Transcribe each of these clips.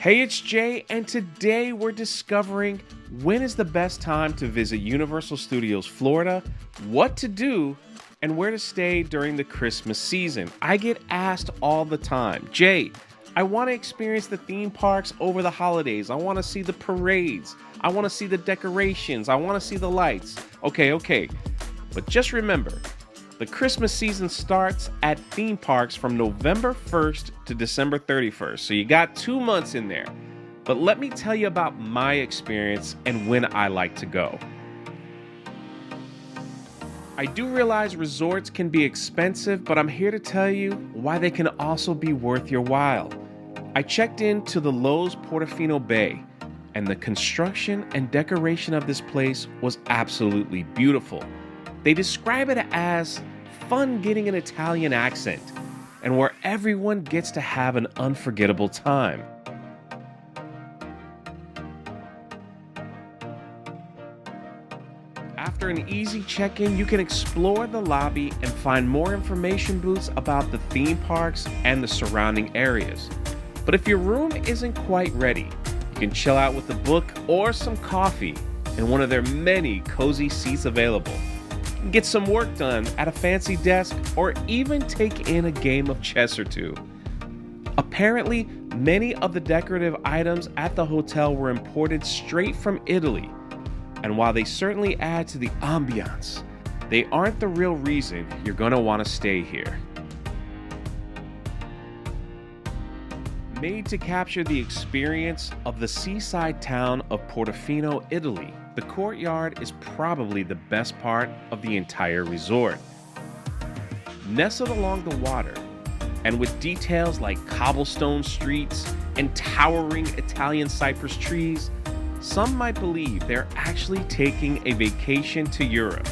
Hey, it's Jay, and today we're discovering when is the best time to visit Universal Studios Florida, what to do, and where to stay during the Christmas season. I get asked all the time, Jay, I want to experience the theme parks over the holidays. I want to see the parades. I want to see the decorations. I want to see the lights. Okay. But just remember, the Christmas season starts at theme parks from November 1st to December 31st, so you got 2 months in there. But let me tell you about my experience and when I like to go. I do realize resorts can be expensive, but I'm here to tell you why they can also be worth your while. I checked into the Lowe's Portofino Bay, and the construction and decoration of this place was absolutely beautiful. They describe it as fun getting an Italian accent, and where everyone gets to have an unforgettable time. After an easy check-in, you can explore the lobby and find more information booths about the theme parks and the surrounding areas. But if your room isn't quite ready, you can chill out with a book or some coffee in one of their many cozy seats available. Get some work done at a fancy desk, or even take in a game of chess or two. Apparently, many of the decorative items at the hotel were imported straight from Italy, and while they certainly add to the ambiance, they aren't the real reason you're going to want to stay here. Made to capture the experience of the seaside town of Portofino, Italy, the courtyard is probably the best part of the entire resort. Nestled along the water, and with details like cobblestone streets and towering Italian cypress trees, some might believe they're actually taking a vacation to Europe.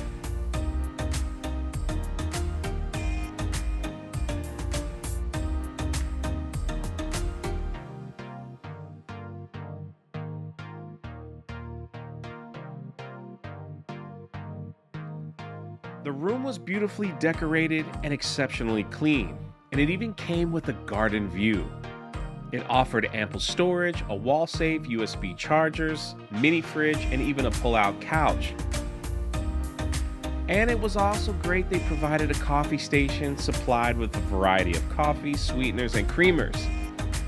The room was beautifully decorated and exceptionally clean, and it even came with a garden view. It offered ample storage, a wall safe, USB chargers, mini fridge, and even a pull-out couch. And it was also great they provided a coffee station supplied with a variety of coffee, sweeteners, and creamers.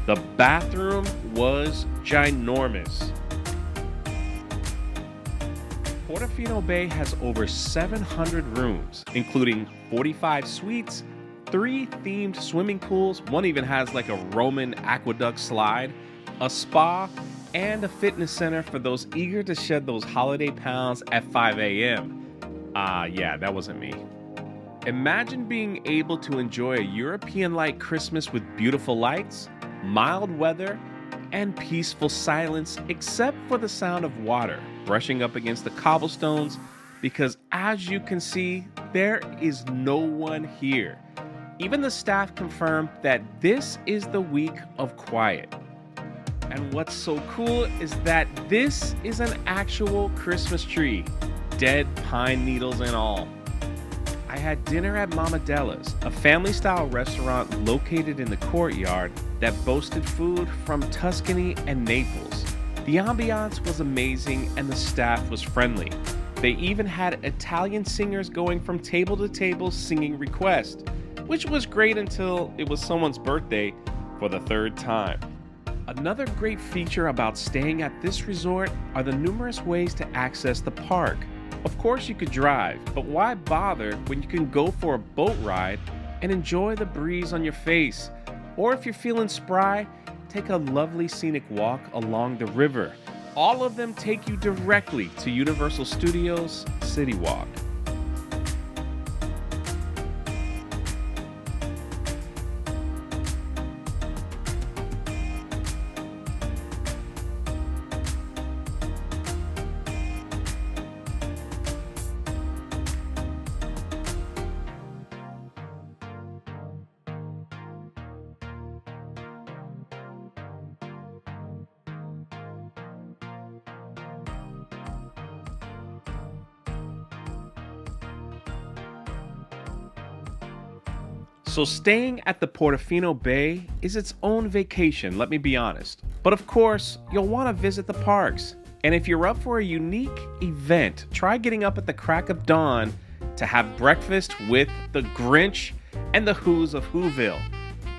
The bathroom was ginormous. Portofino Bay has over 700 rooms, including 45 suites, 3 themed swimming pools, one even has like a Roman aqueduct slide, a spa, and a fitness center for those eager to shed those holiday pounds at 5 a.m. Yeah, that wasn't me. Imagine being able to enjoy a European-like Christmas with beautiful lights, mild weather, and peaceful silence, except for the sound of water brushing up against the cobblestones, because as you can see, there is no one here. Even the staff confirmed that this is the week of quiet. And what's so cool is that this is an actual Christmas tree, dead pine needles and all. I had dinner at Mama Della's, a family-style restaurant located in the courtyard that boasted food from Tuscany and Naples. The ambiance was amazing and the staff was friendly. They even had Italian singers going from table to table singing requests, which was great until it was someone's birthday for the 3rd time. Another great feature about staying at this resort are the numerous ways to access the park. Of course you could drive, but why bother when you can go for a boat ride and enjoy the breeze on your face? Or if you're feeling spry, take a lovely scenic walk along the river. All of them take you directly to Universal Studios City Walk. So staying at the Portofino Bay is its own vacation, let me be honest. But of course, you'll want to visit the parks. And if you're up for a unique event, try getting up at the crack of dawn to have breakfast with the Grinch and the Who's of Whoville.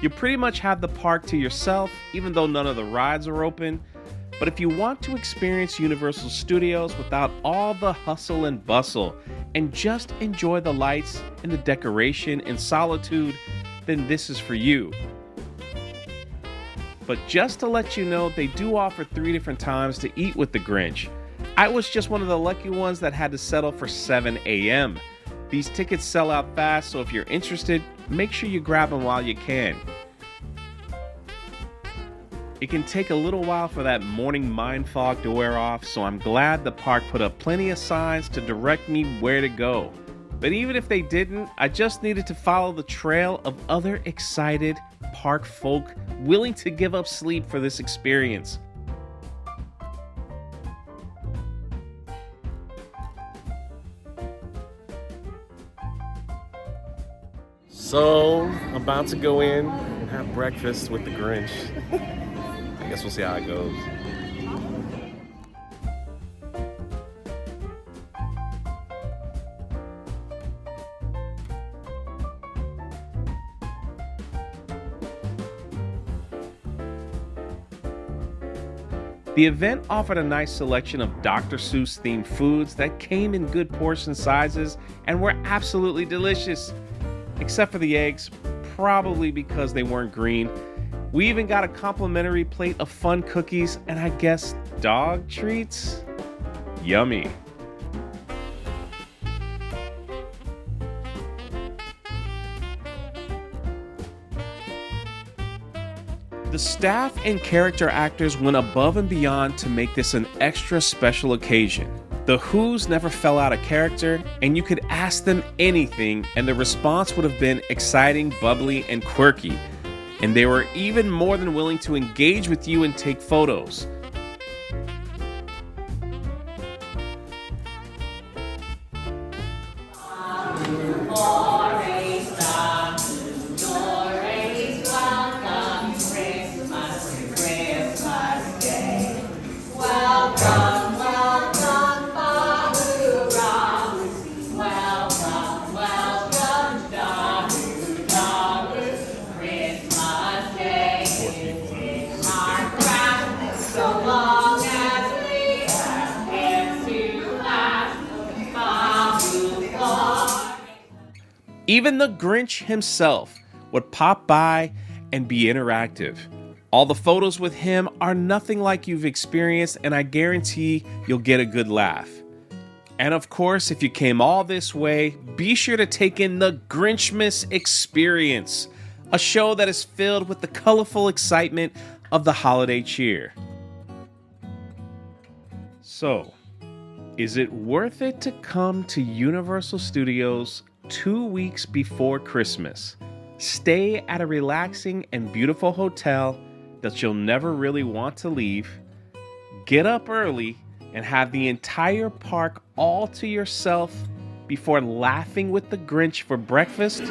You pretty much have the park to yourself, even though none of the rides are open. But if you want to experience Universal Studios without all the hustle and bustle and just enjoy the lights and the decoration in solitude, then this is for you. But just to let you know, they do offer 3 different times to eat with the Grinch. I was just one of the lucky ones that had to settle for 7 a.m. These tickets sell out fast, so if you're interested, make sure you grab them while you can. It can take a little while for that morning mind fog to wear off, so I'm glad the park put up plenty of signs to direct me where to go. But even if they didn't, I just needed to follow the trail of other excited park folk willing to give up sleep for this experience. So, I'm about to go in and have breakfast with the Grinch. I guess we'll see how it goes. The event offered a nice selection of Dr. Seuss themed foods that came in good portion sizes and were absolutely delicious. Except for the eggs, probably because they weren't green. We even got a complimentary plate of fun cookies and I guess dog treats? Yummy. The staff and character actors went above and beyond to make this an extra special occasion. The Who's never fell out of character, and you could ask them anything and the response would have been exciting, bubbly, and quirky. And they were even more than willing to engage with you and take photos. Even the Grinch himself would pop by and be interactive. All the photos with him are nothing like you've experienced, and I guarantee you'll get a good laugh. And of course, if you came all this way, be sure to take in the Grinchmas Experience, a show that is filled with the colorful excitement of the holiday cheer. So, is it worth it to come to Universal Studios 2 weeks before Christmas? Stay at a relaxing and beautiful hotel that you'll never really want to leave, get up early, and have the entire park all to yourself before laughing with the Grinch for breakfast?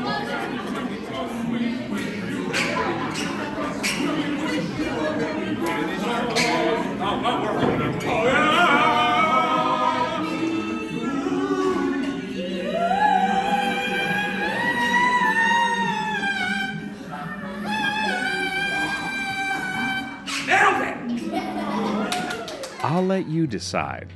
I'll let you decide.